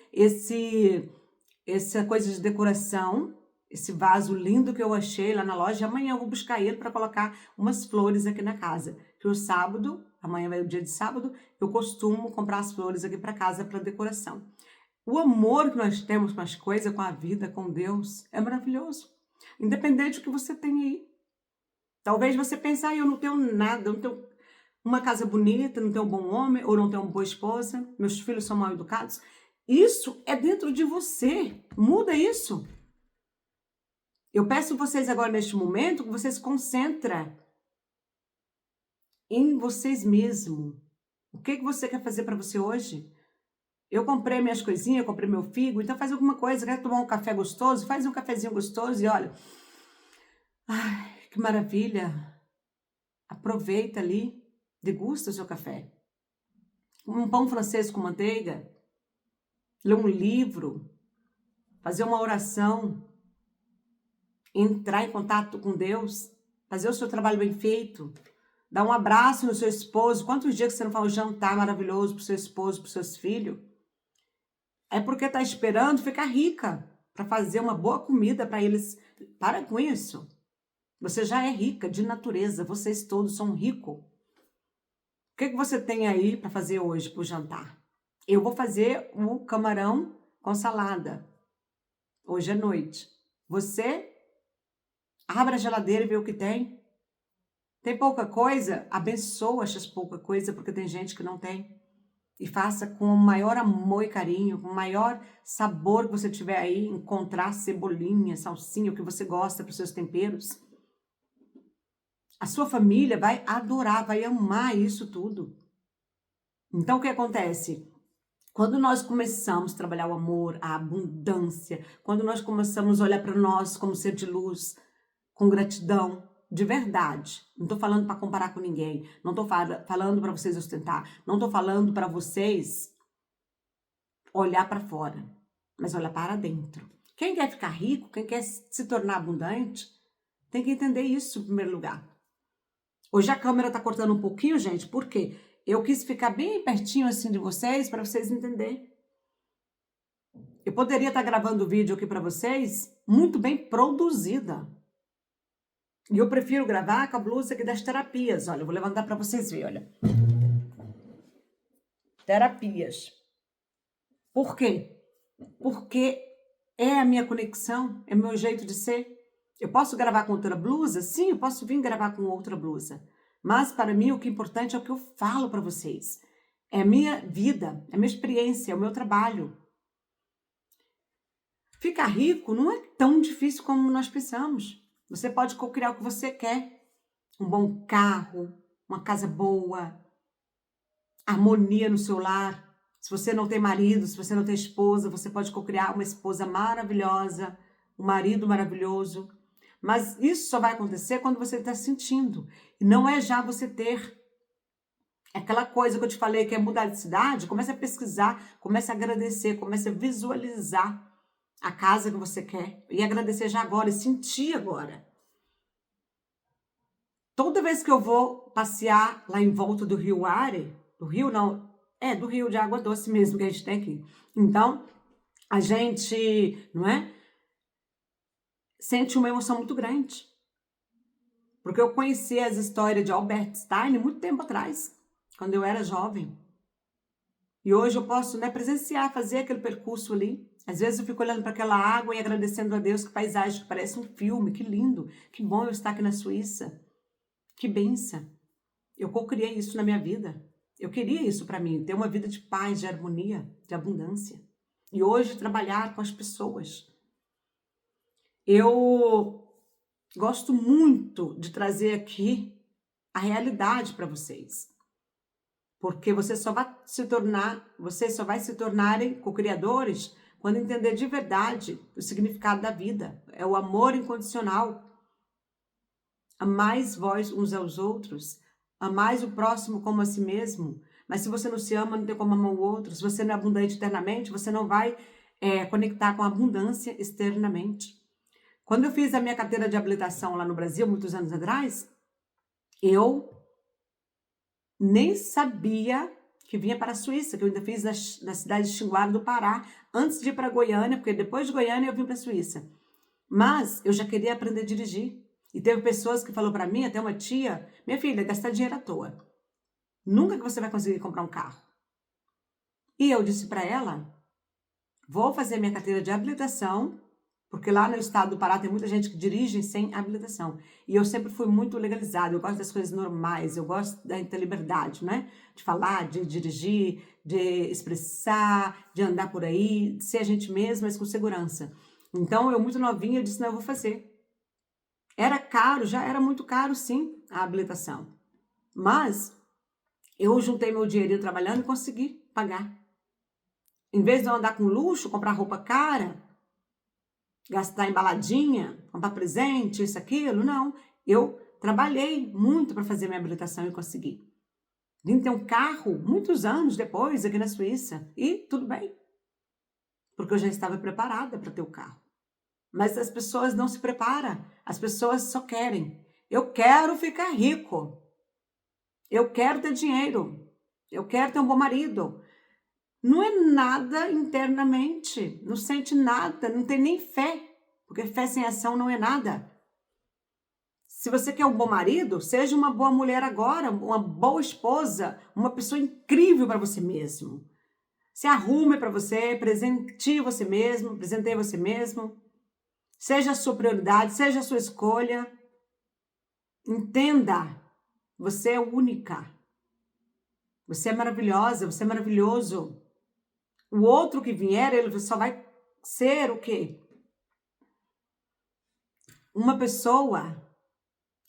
essa coisa de decoração, esse vaso lindo que eu achei lá na loja. Amanhã eu vou buscar ele para colocar umas flores aqui na casa. Que o sábado, amanhã vai o dia de sábado, eu costumo comprar as flores aqui para casa para decoração. O amor que nós temos com as coisas, com a vida, com Deus, é maravilhoso. Independente do que você tem aí. Talvez você pense, eu não tenho nada, eu não tenho uma casa bonita, não tenho um bom homem, ou não tenho uma boa esposa, meus filhos são mal educados. Isso é dentro de você. Muda isso. Eu peço vocês agora, neste momento, que vocês se concentrem em vocês mesmos. O que você quer fazer para você hoje? Eu comprei minhas coisinhas, eu comprei meu figo, então faz alguma coisa. Quer tomar um café gostoso? Faz um cafezinho gostoso e olha. Ai, que maravilha. Aproveita ali, degusta o seu café. Um pão francês com manteiga, ler um livro, fazer uma oração, entrar em contato com Deus, fazer o seu trabalho bem feito, dar um abraço no seu esposo. Quantos dias que você não faz um jantar maravilhoso para o seu esposo, para os seus filhos? É porque está esperando ficar rica para fazer uma boa comida para eles. Para com isso. Você já é rica de natureza, vocês todos são ricos. O que você tem aí para fazer hoje para o jantar? Eu vou fazer o camarão com salada, hoje à noite. Você abre a geladeira e vê o que tem. Tem pouca coisa? Abençoa essas pouca coisa, porque tem gente que não tem. E faça com o maior amor e carinho, com o maior sabor que você tiver aí, encontrar cebolinha, salsinha, o que você gosta para os seus temperos. A sua família vai adorar, vai amar isso tudo. Então, o que acontece? Quando nós começamos a trabalhar o amor, a abundância, quando nós começamos a olhar para nós como ser de luz, com gratidão, de verdade. Não estou falando para comparar com ninguém, não estou falando para vocês ostentar, não estou falando para vocês olhar para fora, mas olhar para dentro. Quem quer ficar rico, quem quer se tornar abundante, tem que entender isso em primeiro lugar. Hoje a câmera tá cortando um pouquinho, gente, por quê? Eu quis ficar bem pertinho assim de vocês para vocês entenderem. Eu poderia estar gravando o vídeo aqui para vocês muito bem produzida. E eu prefiro gravar com a blusa aqui das terapias. Olha, eu vou levantar para vocês verem, olha. Terapias. Por quê? Porque é a minha conexão, é o meu jeito de ser. Eu posso gravar com outra blusa? Sim, eu posso vir gravar com outra blusa. Mas para mim o que é importante é o que eu falo para vocês. É a minha vida, é a minha experiência, é o meu trabalho. Ficar rico não é tão difícil como nós pensamos. Você pode co-criar o que você quer. Um bom carro, uma casa boa, harmonia no seu lar. Se você não tem marido, se você não tem esposa, você pode co-criar uma esposa maravilhosa, um marido maravilhoso. Mas isso só vai acontecer quando você está sentindo. E não é já você ter. Aquela coisa que eu te falei que é mudar de cidade, comece a pesquisar, comece a agradecer, comece a visualizar a casa que você quer. E agradecer já agora, e sentir agora. Toda vez que eu vou passear lá em volta do Rio Are, do rio não, do rio de água doce mesmo que a gente tem aqui. Então, a gente, não é? Sente uma emoção muito grande. Porque eu conheci as histórias de Albert Einstein muito tempo atrás, quando eu era jovem. E hoje eu posso, presenciar, fazer aquele percurso ali. Às vezes eu fico olhando para aquela água e agradecendo a Deus, que paisagem, que parece um filme, que lindo, que bom eu estar aqui na Suíça. Que bênção. Eu co-criei isso na minha vida. Eu queria isso para mim, ter uma vida de paz, de harmonia, de abundância. E hoje trabalhar com as pessoas. Eu gosto muito de trazer aqui a realidade para vocês. Porque vocês só vai se tornarem co-criadores quando entender de verdade o significado da vida. É o amor incondicional. Amais vós uns aos outros, amais o próximo como a si mesmo. Mas se você não se ama, não tem como amar o outro. Se você não é abundante internamente, você não vai conectar com a abundância externamente. Quando eu fiz a minha carteira de habilitação lá no Brasil, muitos anos atrás, eu nem sabia que vinha para a Suíça, que eu ainda fiz na cidade de Xinguara do Pará, antes de ir para Goiânia, porque depois de Goiânia eu vim para a Suíça. Mas eu já queria aprender a dirigir. E teve pessoas que falou para mim, até uma tia, minha filha, gastar dinheiro à toa. Nunca que você vai conseguir comprar um carro. E eu disse para ela, vou fazer minha carteira de habilitação, porque lá no estado do Pará tem muita gente que dirige sem habilitação. E eu sempre fui muito legalizada, eu gosto das coisas normais, eu gosto da liberdade, né? De falar, de dirigir, de expressar, de andar por aí, de ser a gente mesma, mas com segurança. Então, eu muito novinha, eu disse, não, eu vou fazer. Era caro, já era muito caro, sim, a habilitação. Mas eu juntei meu dinheirinho trabalhando e consegui pagar. Em vez de eu andar com luxo, comprar roupa cara, gastar em baladinha, comprar presente, isso, aquilo, não. Eu trabalhei muito para fazer minha habilitação e consegui. Vim ter um carro muitos anos depois aqui na Suíça e tudo bem, porque eu já estava preparada para ter o carro. Mas as pessoas não se preparam, as pessoas só querem. Eu quero ficar rico, eu quero ter dinheiro, eu quero ter um bom marido. Não é nada internamente, não sente nada, não tem nem fé, porque fé sem ação não é nada. Se você quer um bom marido, seja uma boa mulher agora, uma boa esposa, uma pessoa incrível para você mesmo. Se arrume para você, presenteie você mesmo, presenteie você mesmo. Seja a sua prioridade, seja a sua escolha. Entenda, você é única. Você é maravilhosa, você é maravilhoso. O outro que vier, ele só vai ser o quê? Uma pessoa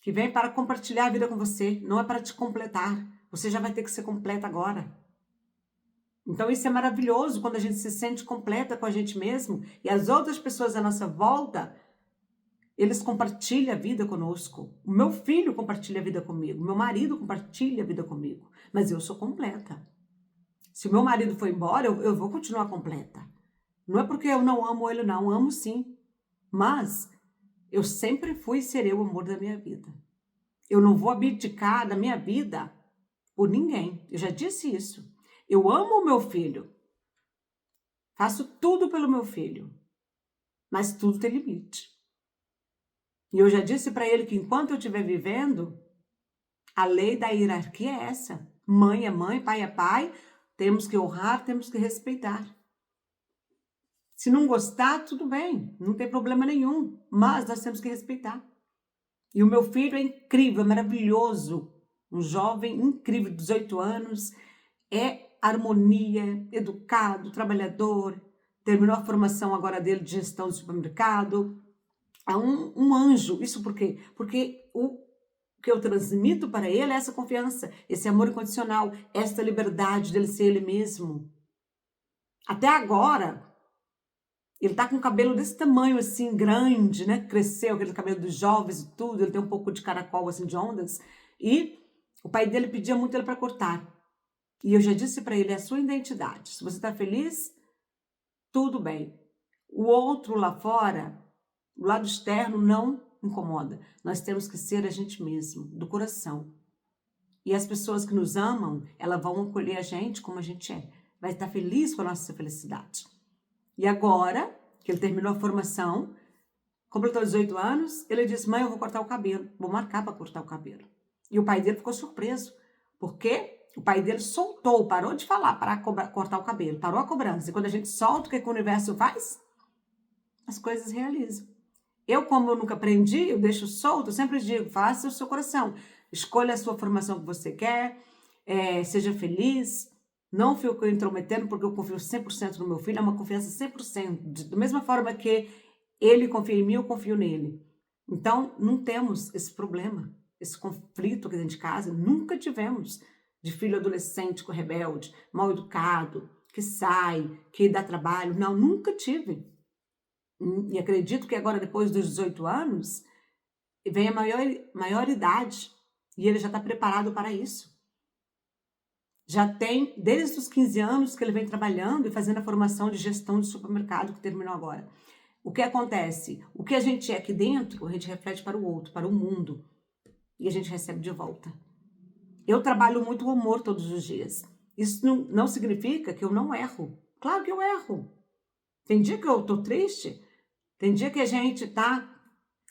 que vem para compartilhar a vida com você, não é para te completar. Você já vai ter que ser completa agora. Então isso é maravilhoso quando a gente se sente completa com a gente mesmo e as outras pessoas à nossa volta, eles compartilham a vida conosco. O meu filho compartilha a vida comigo, meu marido compartilha a vida comigo, mas eu sou completa. Se o meu marido for embora, eu vou continuar completa. Não é porque eu não amo ele, não. Amo sim. Mas eu sempre fui e serei o amor da minha vida. Eu não vou abdicar da minha vida por ninguém. Eu já disse isso. Eu amo o meu filho. Faço tudo pelo meu filho. Mas tudo tem limite. E eu já disse para ele que enquanto eu estiver vivendo, a lei da hierarquia é essa. Mãe é mãe, pai é pai. Temos que honrar, temos que respeitar. Se não gostar, tudo bem, não tem problema nenhum, mas nós temos que respeitar. E o meu filho é incrível, é maravilhoso, um jovem incrível, 18 anos, é harmonia, educado, trabalhador, terminou a formação agora dele de gestão de supermercado, é um anjo. Isso por quê? Porque o que eu transmito para ele é essa confiança, esse amor incondicional, essa liberdade dele ser ele mesmo. Até agora, ele tá com o cabelo desse tamanho, assim, grande, né? Cresceu aquele cabelo dos jovens e tudo. Ele tem um pouco de caracol, assim, de ondas. E o pai dele pedia muito ele para cortar. E eu já disse para ele, é a sua identidade. Se você tá feliz, tudo bem. O outro lá fora, o lado externo, não incomoda. Nós temos que ser a gente mesmo, do coração. E as pessoas que nos amam, elas vão acolher a gente como a gente é. Vai estar feliz com a nossa felicidade. E agora, que ele terminou a formação, completou 18 anos, ele disse, mãe, eu vou cortar o cabelo, vou marcar para cortar o cabelo. E o pai dele ficou surpreso, porque o pai dele soltou, parou de falar para cortar o cabelo, parou a cobrança. E quando a gente solta, o que o universo faz? As coisas realizam. Eu, como eu nunca aprendi, eu deixo solto, eu sempre digo, faça o seu coração. Escolha a sua formação que você quer, seja feliz. Não fico intrometendo porque eu confio 100% no meu filho, é uma confiança 100%. Da mesma forma que ele confia em mim, eu confio nele. Então, não temos esse problema, esse conflito aqui dentro de casa, nunca tivemos, de filho adolescente com rebelde, mal educado, que sai, que dá trabalho. Não, nunca tive. E acredito que agora, depois dos 18 anos, vem a maioridade e ele já está preparado para isso. Já tem desde os 15 anos que ele vem trabalhando e fazendo a formação de gestão de supermercado que terminou agora. O que acontece? O que a gente é aqui dentro, a gente reflete para o outro, para o mundo. E a gente recebe de volta. Eu trabalho muito o amor todos os dias. Isso não significa que eu não erro. Claro que eu erro. Tem dia que eu tô triste. Tem dia que a gente tá,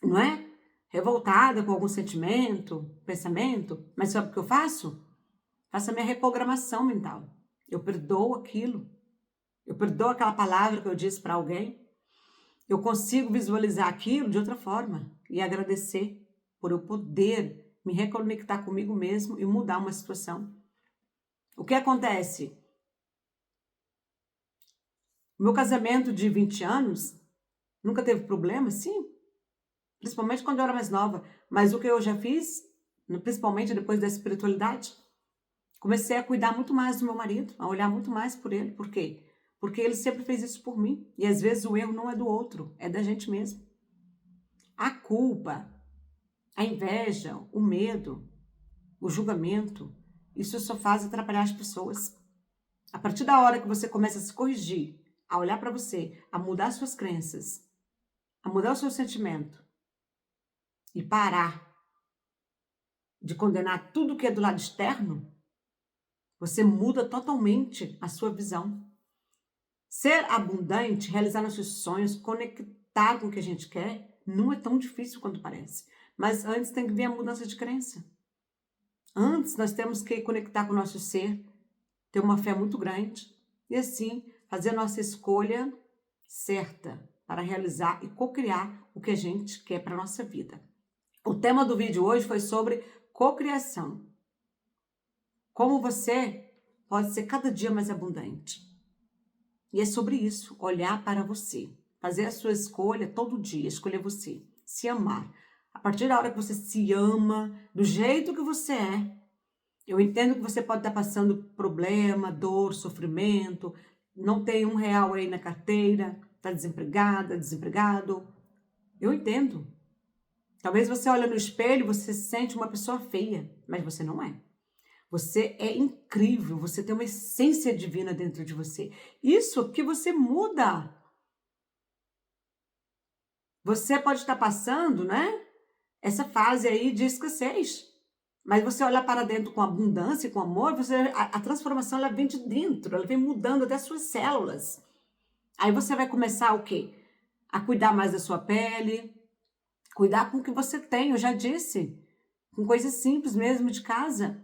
não é? Revoltada com algum sentimento, pensamento. Mas sabe o que eu faço? Faço a minha reprogramação mental. Eu perdoo aquilo. Eu perdoo aquela palavra que eu disse para alguém. Eu consigo visualizar aquilo de outra forma e agradecer por eu poder me reconectar comigo mesmo e mudar uma situação. O que acontece? Meu casamento de 20 anos nunca teve problema, sim. Principalmente quando eu era mais nova. Mas o que eu já fiz, principalmente depois da espiritualidade, comecei a cuidar muito mais do meu marido, a olhar muito mais por ele. Por quê? Porque ele sempre fez isso por mim. E às vezes o erro não é do outro, é da gente mesmo. A culpa, a inveja, o medo, o julgamento, isso só faz atrapalhar as pessoas. A partir da hora que você começa a se corrigir, a olhar para você, a mudar suas crenças, a mudar o seu sentimento e parar de condenar tudo que é do lado externo, você muda totalmente a sua visão. Ser abundante, realizar nossos sonhos, conectar com o que a gente quer, não é tão difícil quanto parece. Mas antes tem que vir a mudança de crença. Antes nós temos que conectar com o nosso ser, ter uma fé muito grande e assim fazer a nossa escolha certa para realizar e co-criar o que a gente quer para a nossa vida. O tema do vídeo hoje foi sobre cocriação. Como você pode ser cada dia mais abundante. E é sobre isso, olhar para você, fazer a sua escolha todo dia, escolher você, se amar. A partir da hora que você se ama, do jeito que você é, eu entendo que você pode estar passando problema, dor, sofrimento, não tem R$1 aí na carteira, está desempregada, desempregado. Eu entendo. Talvez você olhe no espelho e você se sente uma pessoa feia, mas você não é. Você é incrível, você tem uma essência divina dentro de você. Isso que você muda. Você pode estar passando, né? Essa fase aí de escassez. Mas você olhar para dentro com abundância, com amor, a transformação ela vem de dentro, ela vem mudando até as suas células. Aí você vai começar o quê? A cuidar mais da sua pele, cuidar com o que você tem, eu já disse, com coisas simples mesmo de casa.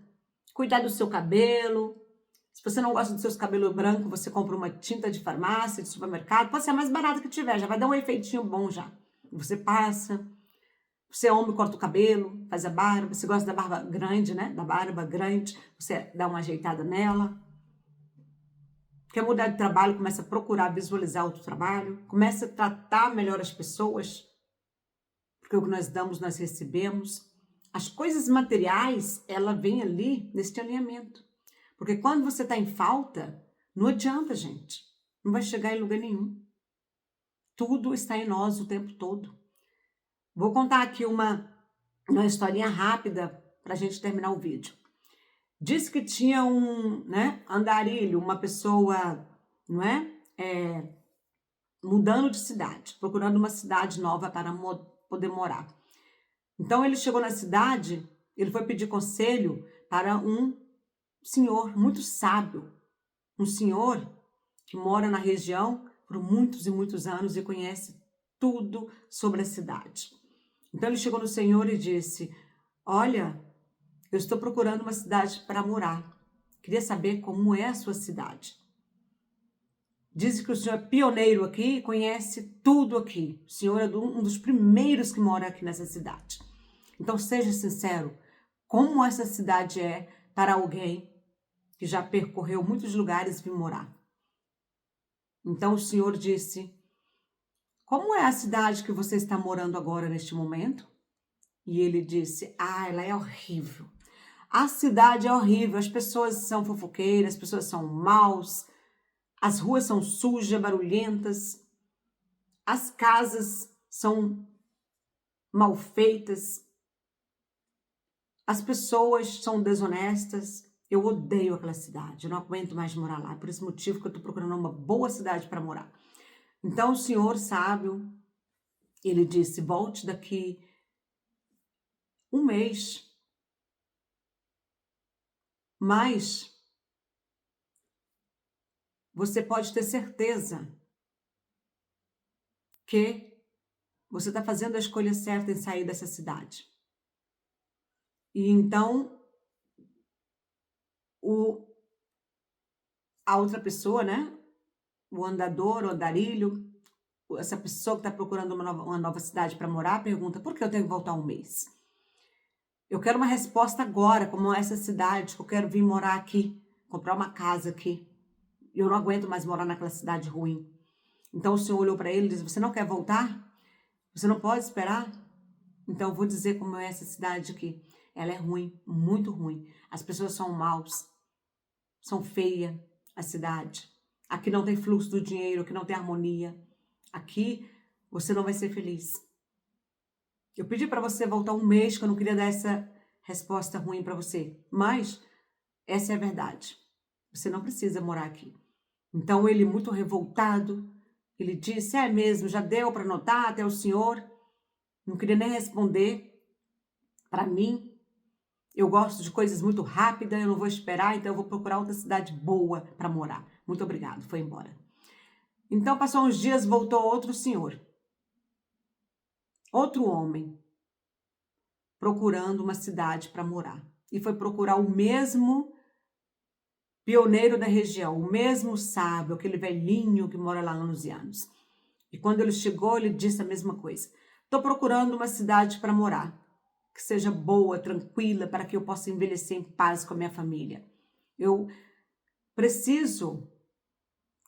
Cuidar do seu cabelo. Se você não gosta dos seus cabelos brancos, você compra uma tinta de farmácia, de supermercado. Pode ser a mais barata que tiver, já vai dar um efeitinho bom já. Você passa. Você é homem, corta o cabelo, faz a barba. Você gosta da barba grande, né? Da barba grande. Você dá uma ajeitada nela. Quer mudar de trabalho, começa a procurar visualizar outro trabalho. Começa a tratar melhor as pessoas. Porque o que nós damos, nós recebemos. As coisas materiais, ela vem ali nesse alinhamento. Porque quando você está em falta, não adianta, gente. Não vai chegar em lugar nenhum. Tudo está em nós o tempo todo. Vou contar aqui uma historinha rápida para a gente terminar o vídeo. Diz que tinha um andarilho, uma pessoa, não é? Mudando de cidade, procurando uma cidade nova para poder morar. Então ele chegou na cidade, ele foi pedir conselho para um senhor muito sábio, um senhor que mora na região por muitos e muitos anos e conhece tudo sobre a cidade. Então ele chegou no senhor e disse: olha, eu estou procurando uma cidade para morar. Queria saber como é a sua cidade. Diz que o senhor é pioneiro aqui, conhece tudo aqui. O senhor é um dos primeiros que mora aqui nessa cidade. Então seja sincero, como essa cidade é para alguém que já percorreu muitos lugares e veio morar. Então o senhor disse: como é a cidade que você está morando agora neste momento? E ele disse: ela é horrível. A cidade é horrível, as pessoas são fofoqueiras, as pessoas são maus, as ruas são sujas, barulhentas, as casas são mal feitas, as pessoas são desonestas. Eu odeio aquela cidade, eu não aguento mais morar lá. É por esse motivo que eu estou procurando uma boa cidade para morar. Então o senhor sábio, ele disse, volte daqui um mês, mas você pode ter certeza que você está fazendo a escolha certa em sair dessa cidade. E então, a outra pessoa, né? O andador, o andarilho, essa pessoa que está procurando uma nova cidade para morar, pergunta, por que eu tenho que voltar um mês? Eu quero uma resposta agora, como essa cidade, que eu quero vir morar aqui, comprar uma casa aqui. Eu não aguento mais morar naquela cidade ruim. Então o senhor olhou para ele e disse, você não quer voltar? Você não pode esperar? Então eu vou dizer como é essa cidade aqui. Ela é ruim, muito ruim. As pessoas são maus, são feias, a cidade. Aqui não tem fluxo do dinheiro, aqui não tem harmonia. Aqui você não vai ser feliz. Eu pedi para você voltar um mês, que eu não queria dar essa resposta ruim para você. Mas essa é a verdade. Você não precisa morar aqui. Então ele, muito revoltado, ele disse, é mesmo, já deu para notar até o senhor? Não queria nem responder para mim. Eu gosto de coisas muito rápidas, eu não vou esperar, então eu vou procurar outra cidade boa para morar. Muito obrigado, foi embora. Então passou uns dias, voltou outro senhor. Outro homem, procurando uma cidade para morar. E foi procurar o mesmo pioneiro da região, o mesmo sábio, aquele velhinho que mora lá há anos e anos. E quando ele chegou, ele disse a mesma coisa. Estou procurando uma cidade para morar, que seja boa, tranquila, para que eu possa envelhecer em paz com a minha família. Eu preciso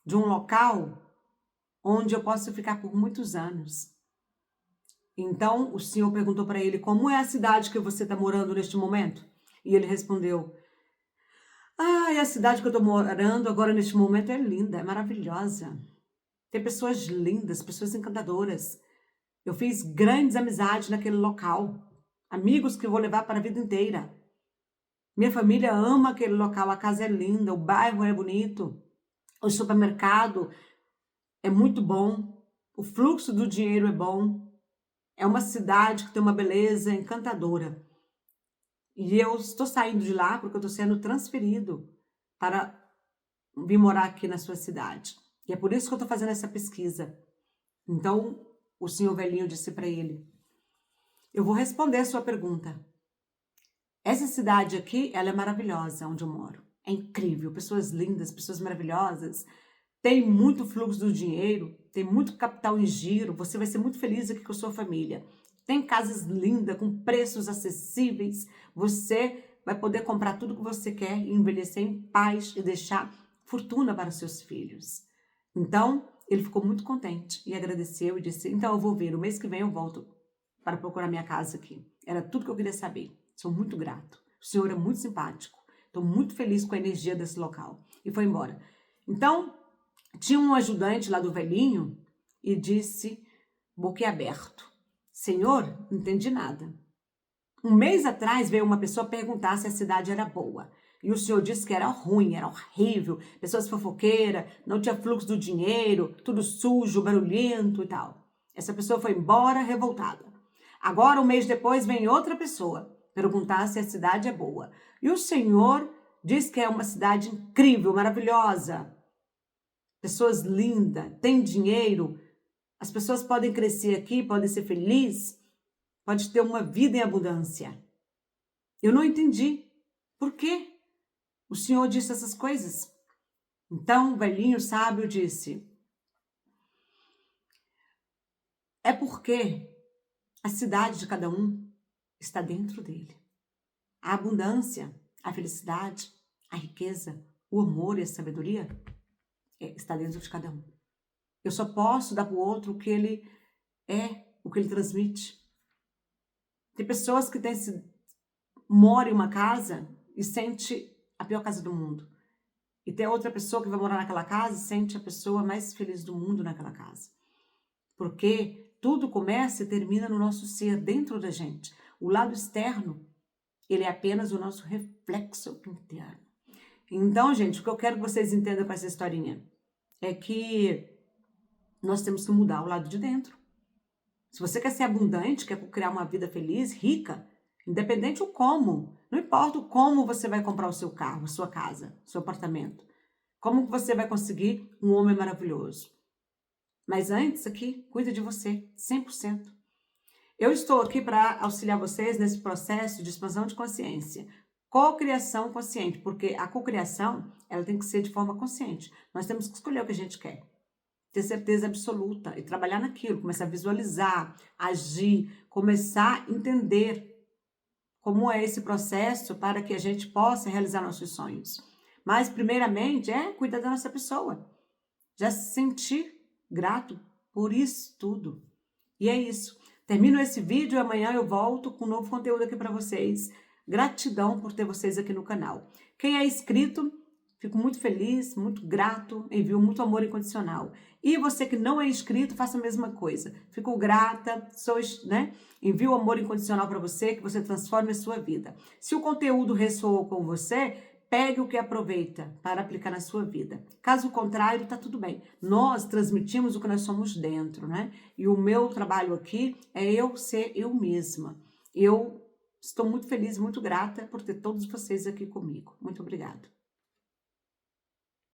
de um local onde eu possa ficar por muitos anos. Então, o senhor perguntou para ele, como é a cidade que você está morando neste momento? E ele respondeu, a cidade que eu estou morando agora neste momento é linda, é maravilhosa. Tem pessoas lindas, pessoas encantadoras. Eu fiz grandes amizades naquele local. Amigos que eu vou levar para a vida inteira. Minha família ama aquele local, a casa é linda, o bairro é bonito, o supermercado é muito bom, o fluxo do dinheiro é bom. É uma cidade que tem uma beleza encantadora. E eu estou saindo de lá porque eu estou sendo transferido para vir morar aqui na sua cidade. E é por isso que eu estou fazendo essa pesquisa. Então, o senhor velhinho disse para ele, eu vou responder a sua pergunta. Essa cidade aqui, ela é maravilhosa, onde eu moro. É incrível, pessoas lindas, pessoas maravilhosas. Tem muito fluxo do dinheiro, tem muito capital em giro. Você vai ser muito feliz aqui com a sua família. Tem casas lindas, com preços acessíveis. Você vai poder comprar tudo que você quer e envelhecer em paz e deixar fortuna para os seus filhos. Então, ele ficou muito contente e agradeceu e disse, então eu vou ver, o mês que vem eu volto para procurar minha casa aqui. Era tudo que eu queria saber. Sou muito grato. O senhor é muito simpático. Estou muito feliz com a energia desse local. E foi embora. Então, tinha um ajudante lá do velhinho e disse, boquiaberto, senhor, não entendi nada. Um mês atrás veio uma pessoa perguntar se a cidade era boa. E o senhor disse que era ruim, era horrível, pessoas fofoqueiras, não tinha fluxo do dinheiro, tudo sujo, barulhento e tal. Essa pessoa foi embora revoltada. Agora, um mês depois, vem outra pessoa perguntar se a cidade é boa. E o senhor diz que é uma cidade incrível, maravilhosa. Pessoas lindas, tem dinheiro, as pessoas podem crescer aqui, podem ser felizes, pode ter uma vida em abundância. Eu não entendi. Por quê? O senhor disse essas coisas? Então, o velhinho sábio disse, é porque a cidade de cada um está dentro dele. A abundância, a felicidade, a riqueza, o amor e a sabedoria está dentro de cada um. Eu só posso dar para o outro o que ele é, o que ele transmite. Tem pessoas que moram em uma casa e sente a pior casa do mundo. E tem outra pessoa que vai morar naquela casa e sente a pessoa mais feliz do mundo naquela casa. Porque Tudo começa e termina no nosso ser, dentro da gente. O lado externo, ele é apenas o nosso reflexo interno. Então, gente, o que eu quero que vocês entendam com essa historinha é que nós temos que mudar o lado de dentro. Se você quer ser abundante, quer criar uma vida feliz, rica, independente do como, não importa o como você vai comprar o seu carro, a sua casa, o seu apartamento, como você vai conseguir um homem maravilhoso. Mas antes aqui, cuida de você, 100%. Eu estou aqui para auxiliar vocês nesse processo de expansão de consciência. Cocriação consciente, porque a cocriação, ela tem que ser de forma consciente. Nós temos que escolher o que a gente quer. Ter certeza absoluta e trabalhar naquilo, começar a visualizar, agir, começar a entender como é esse processo para que a gente possa realizar nossos sonhos. Mas, primeiramente, cuidar da nossa pessoa. Já se sentir grato por isso tudo. E é isso. Termino esse vídeo e amanhã eu volto com um novo conteúdo aqui para vocês. Gratidão por ter vocês aqui no canal. Quem é inscrito, fico muito feliz, muito grato, envio muito amor incondicional. E você que não é inscrito, faça a mesma coisa. Fico grata, envio amor incondicional para você, que você transforme a sua vida. Se o conteúdo ressoou com você, pegue o que aproveita para aplicar na sua vida. Caso contrário, tá tudo bem. Nós transmitimos o que nós somos dentro, né? E o meu trabalho aqui é eu ser eu mesma. Eu estou muito feliz, muito grata por ter todos vocês aqui comigo. Muito obrigada.